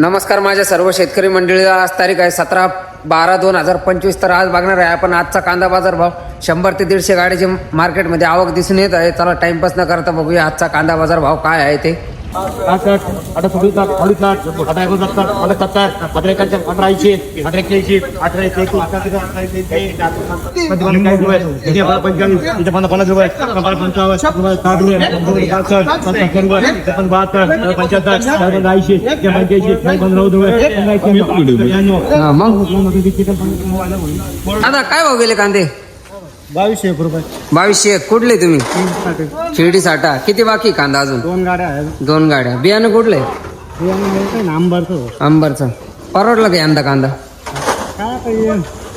नमस्कार माझ्या सर्व शेतकरी मंडळीला. आज तारीख आहे 17/12/2025. तर आज बघणार आहे आपण आजचा कांदा बाजार भाव. 100 ते 150 गाड्याची मार्केटमध्ये आवक दिसून येत आहे. चला टाइमपास न करता बघूया आजचा कांदा बाजार भाव काय आहे ते. 82 दादा काय भाव गेले कांदे? 2200 रुपये. 2200. कुठले तुम्ही? शिर्डी साठा. किती बाकी कांदा अजून? 2 गाड्या आहेत. 2 गाड्या. बियाणं कुठले? आंबरचं. अंबरचा. परवडला का यंदा कांदा? काय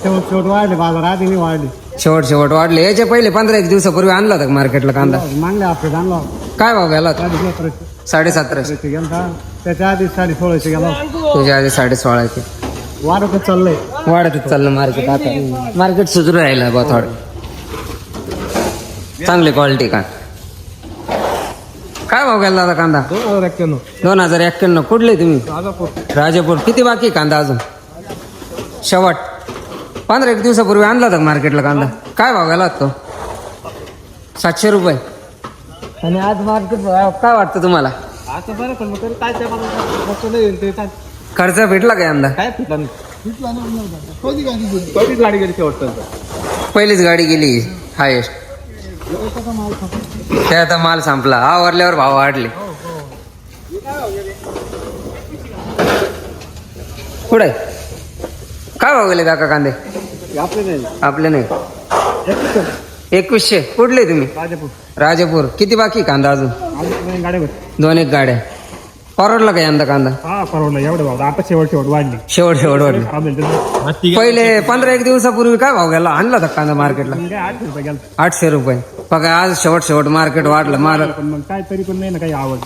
शेवट वाढले, बाजार आधी नाही वाढले. शेवट वाढले. याच्या पहिले 15-1 दिवसापूर्वी आणला होता मार्केटला कांदा? मागल्या हप्त्यात आणला. काय भाव गेला? 1750 गेला. त्याच्या आधी 1650 गेला. तुझ्या आधी 16.5. वाढतच चाललंय. वाढतच चाललं मार्केट. आता मार्केट सुधरू राहिलं बा थोडं. चांगली क्वालिटी का? काय भाव गेला दादा कांदा? 2091. 2091. कुठले तुम्ही? राजापूर. किती बाकी कांदा अजून? शेवट 15-1 दिवसापूर्वी आणला होता मार्केटला कांदा. काय भाव गेला तो? 700 रुपये. आणि आज मार्केट काय वाटतं तुम्हाला? आता बरं पण मग काय त्या खर्च भेटला का यंदा? काय पहिलीच गाडी गेली शेवट. पहिलीच गाडी गेली हायेस्ट. ते आता माल संपला. आवरल्यावर भाव वाढले. पुढे काय भाव गेले काका कांदे? आपले नाही. 2100. कुठले तुम्ही? राजापूर. किती बाकी कांदा अजून? 2-1 गाड्या. परवडला का यंदा कांदा? हा परवडला. एवढं भाव आता शेवट वाढली. शेवट वाढले. पहिले 15-1 दिवसापूर्वी काय भाव गेला? आणला होता कांदा मार्केटला? 800 रुपये गेला. 800 रुपये. बघा आज शेवट मार्केट वाढलं. माल पण मग काय तरी पण नाही ना काही आवड.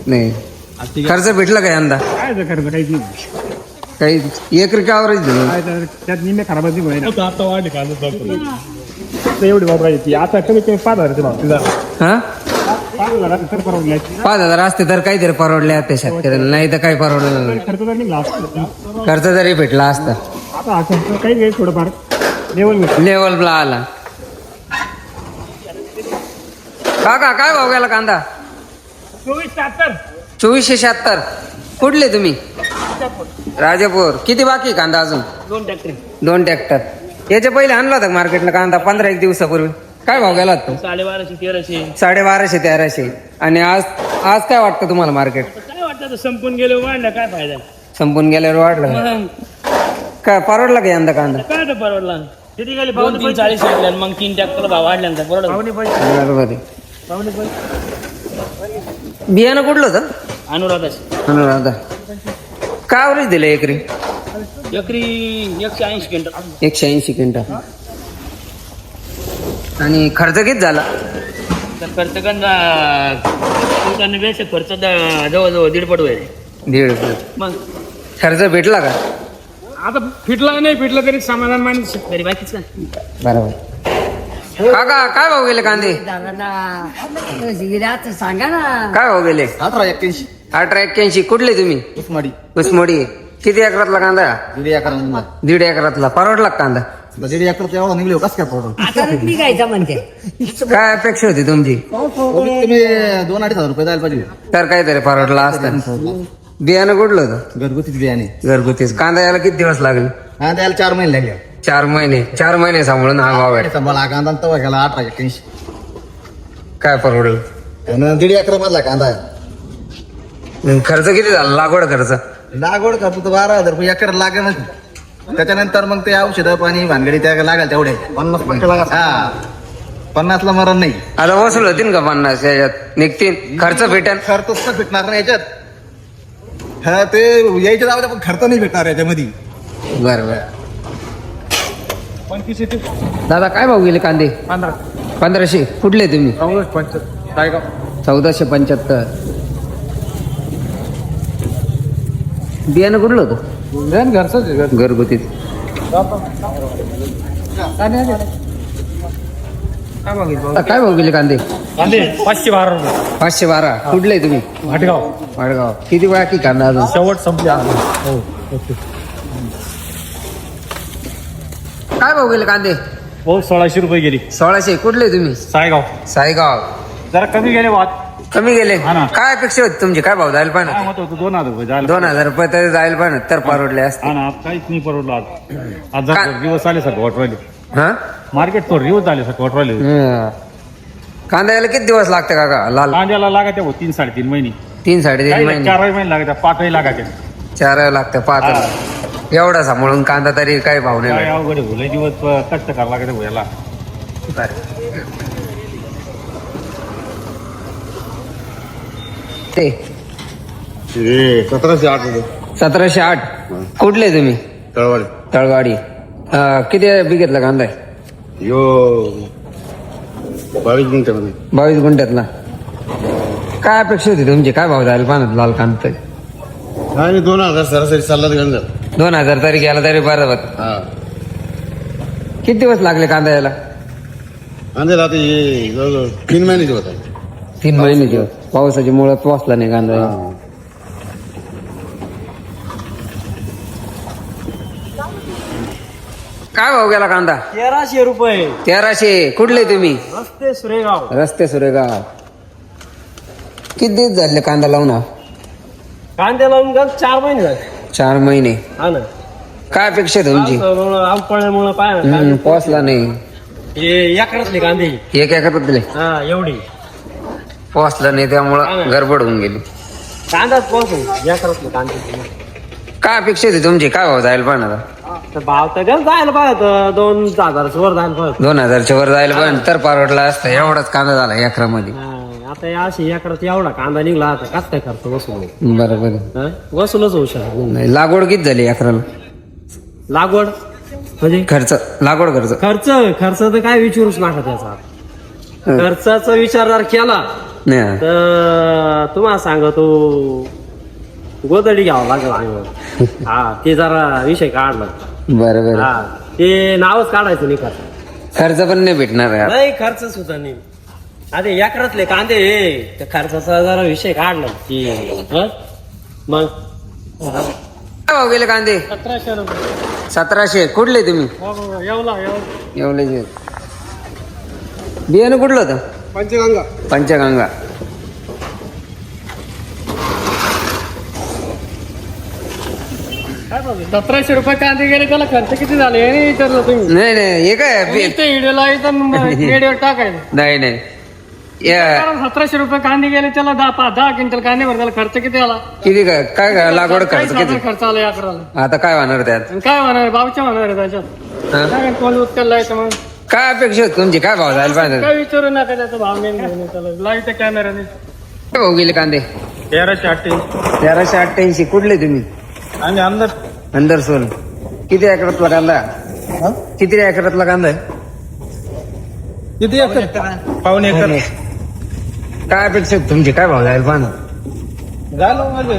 नाही. खर्च भेटला का यंदा? काय खर्च काहीच नाही. काही एकरी ॲव्हरेज दिलं. काय तर त्यात निम्मे खराब आता वाढले का एवढी भाव पाहिजे. आता कमी 5,000 भाव तुझा. हा 5,000 तर परवडला. 5,000 असते तर काहीतरी परवडले असते शेतकऱ्याला. नाही तर काही परवडलं नाही. खर्च तर निघला असता. खर्च जरी भेटला असता. आता हा खर्च काही नाही. थोडंफार लेवलला आला. काका काय भाव गेला कांदा? 2476. कुठले तुम्ही? राजापूर. किती बाकी कांदा अजून? 2 ट्रॅक्टर. याच्या पहिले आणला होता मार्केटला कांदा 15-1 दिवसापूर्वी. काय भाव गेला तो? 1250-1300. आणि आज काय वाटतं तुम्हाला मार्केट? काय वाटतं संपून गेले वाढलं काय फायदा? संपून गेल्यावर वाढलं. काय परवडला का यंदा कांदा? काय तर परवडला. किती गेले? 2-3-40 वाढल्या. मग 3 ट्रॅक्टरला भाव वाढल्यानंतर बरोबर आहे. बियाणं कुठलं होतं? अनुराधा. काय ॲव्हरेज दिलं एकरी? 180 क्विंटल. 180 क्विंटल. आणि खर्च किती झाला? खर्च खर्च जवळजवळ 1.5 होईल. 1.5. मग खर्च भेटला का? आता फिटला नाही फिटला तरी समाधान मानत शेतकरी बाकीच काय. बरोबर. काका काय भाव गेले कांदे? सांगा ना. काय भाव गेले? 1881. 1881. कुठले तुम्ही? उस्मडी. किती एकरातला कांदा? 1.5 एकरातला. परवडला का कांदा? 1.5 एकर एवढा निघले कस काय परवडलं? आता निघायचं म्हणते. काय अपेक्षा होती तुमची? तुम्ही 2-2.5 रुपये द्यायला पाहिजे. तर काहीतरी परवडला असतं. बियाणं कुठलं होतं? घरगुतीच बियाणे. घरगुतीच. कांदा यायला किती दिवस लागले? हा द्यायला 4 महिने लागले. 4 महिने सांभाळून हा भाव आहे. मला कांदा तवा गेला 1881. काय परवडलं? 1.5 एकर मधला कांदा आहे. खर्च किती झाला? लागवड खर्च? लागवड करतो तर 12,000 रुपये एकर लागेल. त्याच्यानंतर मग ते औषधं पाणी भानगडी त्या लागेल तेवढे 50 हा 50 ला मरण नाही. आता वसूल होतील का 50 याच्यात? निघतील खर्च भेटेल? खर्च भेटणार नाही याच्यात. हा ते यायच्या जाऊ पण खर्च नाही भेटणार याच्यामध्ये. बरोबर. दादा काय भाव गेले कांदे? 1500. कुठले तुम्ही? 1475. बियाणं कुठलं होतं? घरच घरगुतीच. काय भाव गेले कांदे? कांदे 512 रुपये 512. कुठले तुम्ही? भाटगाव वाडगाव. किती बाकी कांदा अजून? शेवट संपले हो ओके काय भाव गेले कांदे? हो 1600 रुपये गेली 1600. कुठले तुम्ही? सायगाव साईगाव. जरा कमी गेले वाद कमी गेले. हा ना. काय अपेक्षा होती तुमची? काय भाव जायला काय पाहिजे? मत होतं 2000 रुपये जायला 2000 रुपये तरी जायला पाहिजे तर परवडले असते. हा ना आज काहीच नाही परवडलं आज काय? जर दिवस आले सर वाटवाले हा मार्केट थोडं दिवस झाले सर वाटवाले कांदा यायला किती दिवस लागते काका? लाल कांद्याला लागायचे हो 3-3.5 महिने 3-3.5 काही महिने. 4 महिने लागायचे 5 लागायचे 4 लागते 5. एवढा सांभाळून कांदा तरी काही भाव नाही काय भेटत. अवघड आहे भुले दिवस कष्ट करावं लागायचे भुयाला ते 1708 रुपये 1708. कुठले तुम्ही? तळवाडी. तळवाडी. किती बिघेतला कांदा आहे? यो 22 मिनिटामध्ये 22 गुंठ्यातला. काय अपेक्षा होती तुमची? काय भाव जायला पाहण्यात लाल कांदा? आणि 2000 सरासरी चालला तर गंज 2000 तरी गेला तरी बरोबर. हा किती दिवस लागले कांदा यायला? आणि आता हे जवळजवळ 3 महिन्याचे होता 3 महिने दिवस. पावसाची मुळात पोचला नाही कांदा. काय भाव गेला कांदा? 1300 रुपये 1300. कुठले तुम्ही? रस्ते सुरेगाव रस्ते सुरेगाव. किती दिवस झाले कांदा लावून? कांदे लावून 4 महिने झाले 4 महिने. हा ना काय अपेक्षा आहे तुमची? आंबपळ्यामुळे पाय पोचला नाही. हे एकरातले कांदे एक एकरात दिले. हा एवढी पोचला नाही त्यामुळं गडबड होऊन गेली. कांदाच पोहोचून एकरातले कांदे काय अपेक्षा होती तुमची? काय भाव जायला पाहिजे? तर भाव तर गंज जायला पाहिजे 2000 वर जायला पाहिजे 2000च्या वर जायला पाहिजे तर परवडला असतं. एवढाच कांदा झाला एकरामध्ये. आता या अशी एकरात एवढा कांदा निघला आता कस काय खर्च वसूल बरोबर. वसूलच होऊ शकत नाही. लागवड किती झाली एकराला? लागवड म्हणजे खर्च लागवड खर्च खर्च खर्च तर काय विचारूच नका त्याचा खर्चाचा विचार जर केला नाही. तर तुम्हाला सांगतो गोदडी घ्यावं लागेल अंगावर. हा ते जरा विषय काढला बरोबर. हा ते नावच काढायचं नाही खर्च खर्च पण नाही भेटणार यार. नाही खर्च सुद्धा नाही. आता एकरातले कांदे त्या खर्चाचा जरा विषय काढला की हं? मग काय भाव गेले कांदे? 1700 रुपये 1700. कुठले तुम्ही? एवढा येवले. बियाणं कुठलं होतं? पंचगंगा पंचगंगा. काय पाहिजे 1700 रुपये कांदे गेले त्याला खर्च किती झाले हे विचारलं तुम्ही नाही नाही हे काय व्हिडिओला व्हिडिओ टाकायचं नाही नाही या- 1700 रुपये कांदे गेले त्याला 10 क्विंटल कांदे भर त्याला खर्च किती आला किती काय लागवड खर्च किती? खर्च आला अकराला आता काय होणार त्यात? आणि काय होणार बावच्या होणार आहे त्याच्यात हा? काय कोण उचलला आहे मग काय अपेक्षा होती तुमची? काय भाव जायला पाहिजे? काय विचारू नका त्याचा भाव मेन घेऊन त्याला लाईट कॅमेराने काय भाव गेले कांदे? 1388 1388. कुठले तुम्ही? आणि आमदार अंदर सोन. किती एकरातला कांदा? किती एकरातला कांदा आहे? किती पावणे एकर काय अपेक्षा होती तुमची? काय भाव जायला पाहिजे? झालं म्हणजे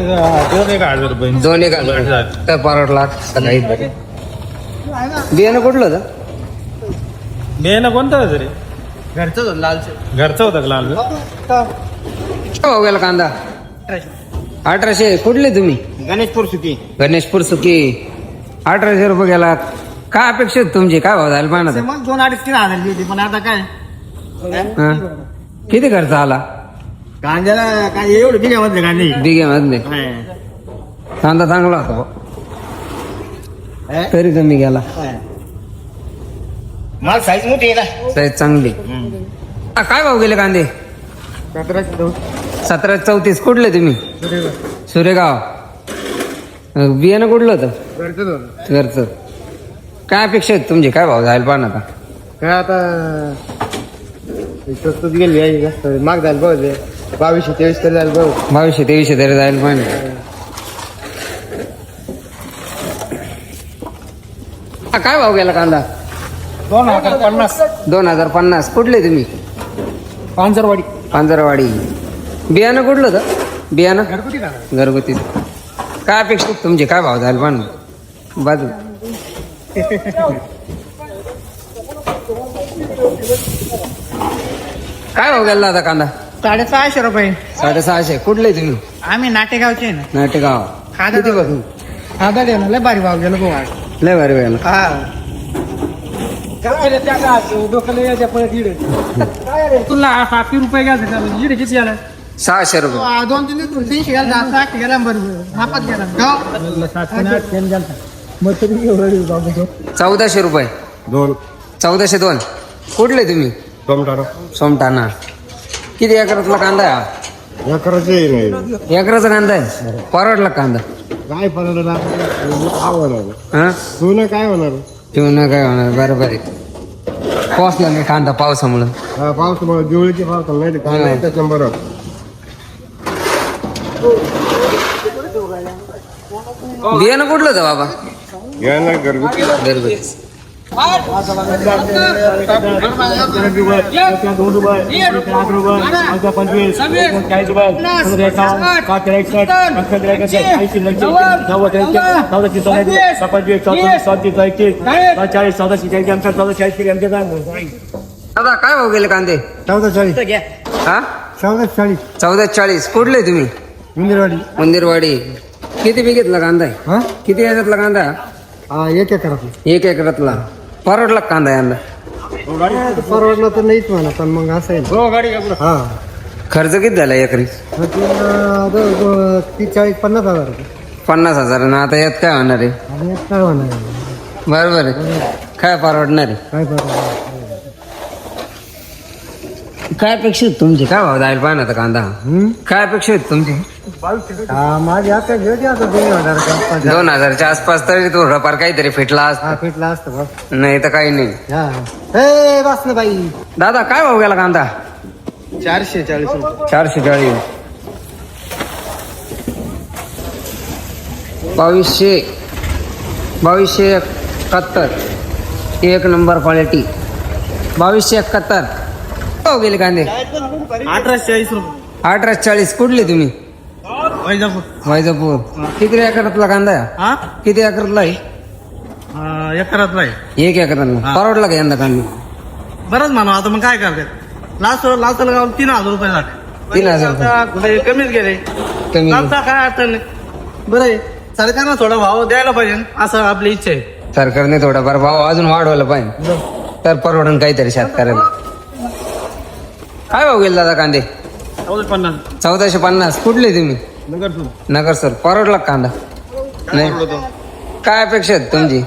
2,000 रुपये 2,000 तर परवडला सकाळी. बियाणं कुठलं होतं? मेन कोणतं होतं रे घरचं होतं का लाल काय भाव गेला कांदा? 1800. कुठले तुम्ही? गणेशपूर सुकी गणेशपूर सुकी. 1800 रुपये गेला. काय अपेक्षा होती तुमची? काय भाव जायला पाहिजे? मग 2-2.5-3 हजार गेली पण आता काय हा? किती खर्च आला कांद्याला काय एवढं बिघ्यामध्ये कांदे बिघेमध्ये? कांदा चांगला होता भाऊ. तरी कमी गेला. माल साईज मोठी आहे ना साईज चांगली. काय भाव गेले कांदे? 1734. कुठले तुम्ही? सुरेगाव. बियाणं कुठलं होतं? घरचं. काय अपेक्षा आहेत तुमची? काय भाव जायला पाहिजे आता? काय आता स्वस्तच गेली माग जायला पाहिजे 2200-2300 तरी जायला पाहिजे 2200-2300 तरी जायला पाहिजे. काय भाव गेला कांदा? 2050 2050. कुठले तुम्ही? पांजरवाडी पांजरवाडी. बियाणं कुठलं होतं? बियाणं घरगुती. काय अपेक्षा आहेत तुमची? काय भाव जायला पाहिजे? बाजू काय भाव गेला दादा कांदा 650 रुपये 650. कुठले तुम्ही? आम्ही नाटेगावचे ना नाटेगाव. खादा किती बघ खादा दे ना लय भारी भाव गेलो भाऊ आज. लय भारी वेळ. हा तुला 60 रुपये घ्यायचं का इकडे किती आला 600 रुपये. 2-3 दिवस 300 गेला 60 गेला बरोबर नापात गेला गाव 1400 रुपये. 1402. कुठले तुम्ही? सोमठाणा. किती एकरातला कांदा आहे हा? एकराचा कांदा आहे. परवडला कांदा? काय परवडला हा सोनं काय होणार ठेवून काय होणार. बरोबर आहे. पोचला नाही कांदा पावसामुळं. पावसामुळे दिवळीची पावसा नाही काय नाही त्याच्या बरोबर बियाणं कुठलं होतं बाबा? घरगुती घरगुती. दादा काय भाव गेले कांदे? 1440 हा 1440 1440. कुठले तुम्ही? इंदिरवाडी मंदिरवाडी. किती बिघेतला कांदा आहे? हा किती याच्यातला कांदा आहे? हा एक एकरात 1 एकरातला. परवडला का कांदा यंदा? परवडलं तर नाहीच म्हणा पण मग असं आहे हा खर्च किती झाला एकरी? 40-50 रुपये 50,000. ना आता यात काय होणार आहे? आणि यात काय होणार बरोबर आहे. काय परवडणार आहे? काय परवडणार काय अपेक्षित तुमची? काय भाव जायला पाहिजे आता कांदा? काय अपेक्षित तुमची? हा माझी आता घेते आता 2000 2000च्या आसपास तरी थोडंफार काहीतरी फिटला असता. हा फिटला असतं बस नाही तर काही नाही. हा ए बस ना बाई दादा काय भाव गेला कांदा? 440 रुपये 440. 2271. एक नंबर क्वालिटी. 2271. भाव गेले कांदे? 1840 रुपये 1840. कुठले तुम्ही? वैजापूर वैजापूर. किती एकरातला कांदा आहे? हा किती एकरातला आहे? एकरातला आहे 1 एकरातला. परवडला का यंदा कांदा? बरंच म्हणा आता मग काय करतात लास्ट गाव 3000 रुपये लागले 3000 रुपये. कमीच गेले कमी. लास्टचा काय अडचण नाही बरं आहे सरकारनं थोडा भाव द्यायला पाहिजे असं आपली इच्छा आहे सरकारने थोडाफार भाव अजून वाढवला पाहिजे तर परवडून काहीतरी शेतकऱ्याला. काय भाव गेला दादा कांदे? 1450. कुठले तुम्ही? नगर सर. परवडला का कांदा? नाही. काय अपेक्षा आहेत तुमची?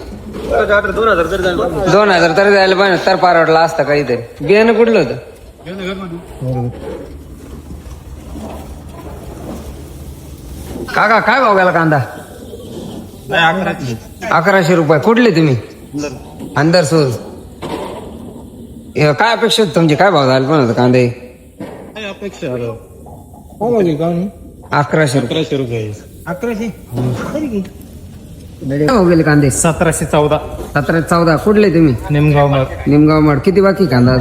2000 तरी द्यायला पाहिजे तर परवडला असतं काहीतरी. बियाणं कुठलं होतं? काका काय भाव गेला कांदा? 1100 रुपये. कुठले तुम्ही? अंदरसूर. काय अपेक्षा होती तुमची? काय भाव झाला पण होता कांदे? 1100 रुपये. 1100 काय भाव गेले कांदे? 1714 1714. कुठले तुम्ही? निमगाव माड. किती बाकी कांदा?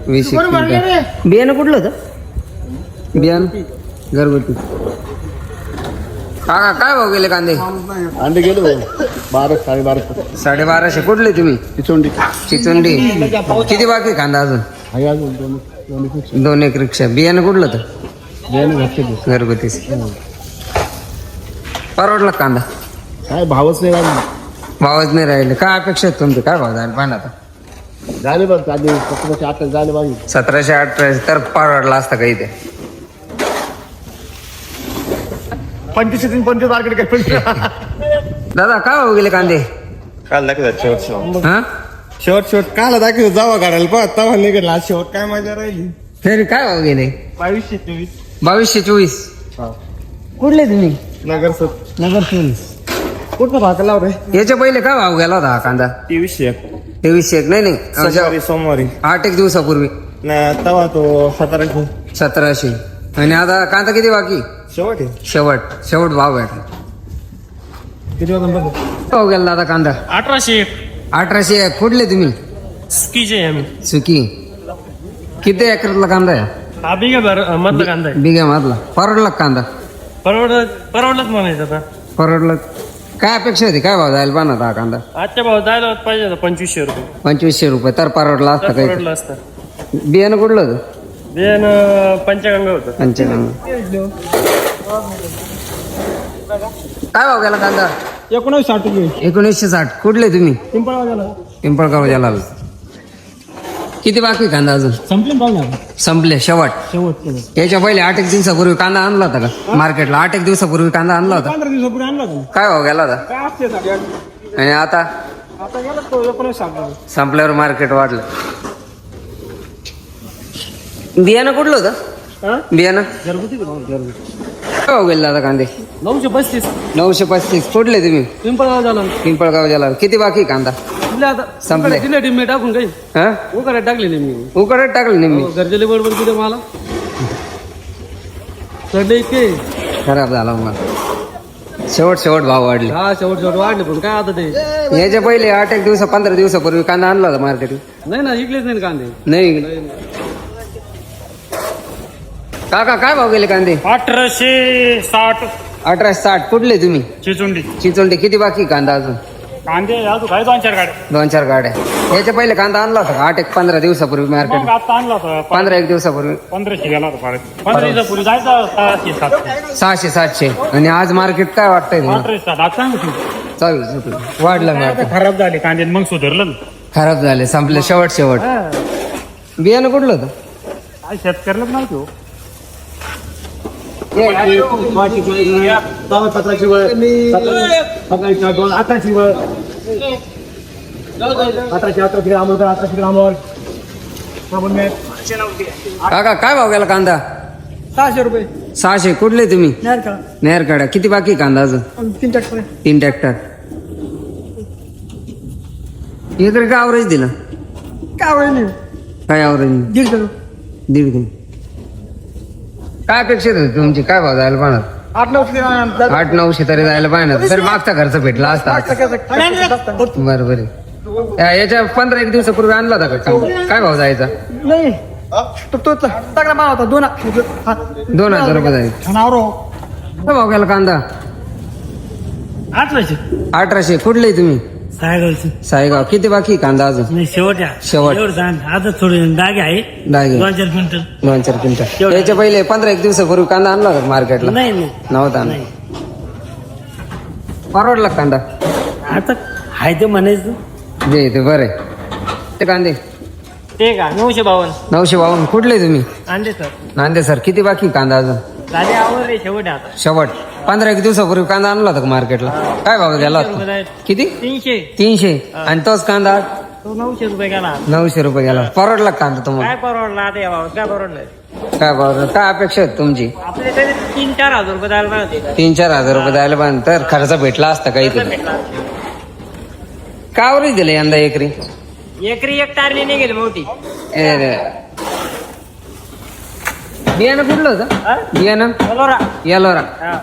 20 क्विंटल. बियाणं कुठलं होतं? बियाणं घरगुती. काका काय भाव गेले कांदे? अंडे गेलो 1200-1250 1250. कुठले तुम्ही? चिचोंडी. किती बाकी कांदा अजून? 2 एक रिक्षा. बियाणं कुठलं होतं? घरगुती. परवडला कांदा? काय भावच नाही लागला भावच नाही राहिले. काय अपेक्षा आहेत तुमचे? काय भाव झाले पाहिजे आता? झाले बघ आधी 1728 झाले बाई 1718 तर परवडला असता काही ते. 25 मार्केट काय दादा काय भाव गेले कांदे? काल दाखवतात शेवट हा शेवट काल दाखवत जावा काढायला पण तवा निघाला शेवट काय मजा राहिली तरी काय भाव गेले? 2224 2224. कुठले तुम्ही? नगर कुठं भाग लाव रे? याच्या पहिले काय भाव गेला होता हा कांदा? 2300. नाही सोमवारी 8 एक दिवसापूर्वी तवा तो 1700 1700. आणि आता कांदा किती बाकी? शेवट भाव भेटला. किती वाजता भाव गेला दादा कांदा? 1800. कुठले तुम्ही? सुकी. किती एकरातला कांदा आहे? मधला कांदा बिघा मधला. परवडला का कांदा? परवडलंच म्हणायचं आता. परवडलं. काय अपेक्षा होती? काय भाव जायला पाहिजे हा कांदा? आजच्या भाव जायला पाहिजे 2500 रुपये. 2500 रुपये तर परवडला असता काही. परवडलं असतं. बियाणं कुठलं होतं? बेन पंचगंगा होतं. पंचगंगा. काय भाव गेला कांदा? 1960 रुपये 1960. कुठले तुम्ही? पिंपळगाव झाला पिंपळगाव जलाल. किती बाकी आहे कांदा अजून? संपले पाहू ना संपले शेवट. शेवट याच्या पहिले 8 एक दिवसापूर्वी कांदा आणला होता का मार्केटला? 8 एक दिवसापूर्वी कांदा आणला होता. 15 दिवसापूर्वी आणला होता. काय भाव गेला होता? काय असते साठी आणि आता आता गेला तो 1960. संपल्यावर मार्केट वाढलं. बियाणं कुठलं होतं? बियाणं घरगुती घरगुती काय भाव गेला दादा कांदे? 935 935. कुठले तुम्ही? पिंपळगाव झाला पिंपळगाव जलाल. किती बाकी आहे कांदा? आता संपले. दिले टिमे टाकून काही हा उकडे टाकलेले मी उकडत टाकलं नेहमी. गरजेले बरोबर तिथे मला चढले इतके खराब झाला मग. शेवट भाव वाढले. हा शेवट वाढले पण काय आता ते याच्या पहिले 8 एक 15 दिवसापूर्वी कांदा आणला होता मार्केटला. नाही ना इकलेच नाही कांदे नाही. काका काय भाव गेले कांदे? 1860 1860. कुठले तुम्ही? चिचुंडी. चिचोंडे. किती बाकी कांदा अजून? कांदे अजून काय 2-4 गाड्या. 2-4 गाड्या. याच्या पहिले कांदा आणला होता का 8 एक 15 दिवसापूर्वी मार्केट? मग आता आणला होता 15 एक दिवसापूर्वी 1500 गेला होता परत. 15 दिवसापूर्वी जायचा 600-700. 600-700. आणि आज मार्केट काय वाटतंय तुम्हाला? 1860 आता सांगू चालेल. वाढलं मार्केट. खराब झाले कांदे मग सुधारलं ना. खराब झाले. संपले शेवट. बियाणं कुठलं होतं? काय शेतकऱ्यालाच माहिती हो. काका काय भाव गेला कांदा? 600 रुपये 600. कुठले तुम्ही? नाही का नेरकडा. किती बाकी कांदा अजून? 3 ट्रॅक्टर 3 ट्रॅक्टर. इकडे काय आवरेज दिलं? काय होईल काय आवरेज? 1.5. काय अपेक्षित होती तुमची? काय भाव जायला पाहणार? 800-900 तरी जायला पाहिजे. तर मागचा खर्च भेटला असता. बरोबर आहे. याच्या 15 एक दिवसापूर्वी आणला होता का कांदा? काय भाव जायचा? नाही तो तगडा माल होता 2000 रुपये जायचा. काय भाव गेला कांदा? 1800. 1800. कुठले तुम्ही? सायगावची. साईगाव. किती बाकी कांदा अजून? नाही शेवट शेवट. आता थोडे डागे आहे डागे 2-4 क्विंटल. 2-4 क्विंटल. याच्या पहिले 15 एक दिवसापूर्वी कांदा आणला होता मार्केटला? नाही नव्हता ना. परवडला कांदा? आता हाय ते म्हणायचं जे ते बरे ते कांदे. ते का 952. 952. कुठले तुम्ही? आणले सर नांदे सर. किती बाकी कांदा अजून? झाले आवड शेवट आता शेवट. 15 एक दिवसापूर्वी कांदा आणला होता का मार्केटला? काय भाव गेला होता? किती? 300. 300. आणि तोच कांदा तो 900 रुपये गेला. 900 रुपये गेला. परवडला कांदा तुम्हाला? काय परवडला आता या भावात? काय परवडलं? काय भाव? काय अपेक्षा आहे तुमची? आपले तरी 3-4 हजार रुपये द्यायला पाहिजे. 3-4 हजार रुपये द्यायला पाहिजे. तर खर्च भेटला असता काहीतरी. काय आवरेज दिलं यंदा एकरी? एकरी एक टारली नाही गेली मोठी. ए रे. बियाणं कुठलं होतं? बियाणं बोलो रा. येलोरा. हा.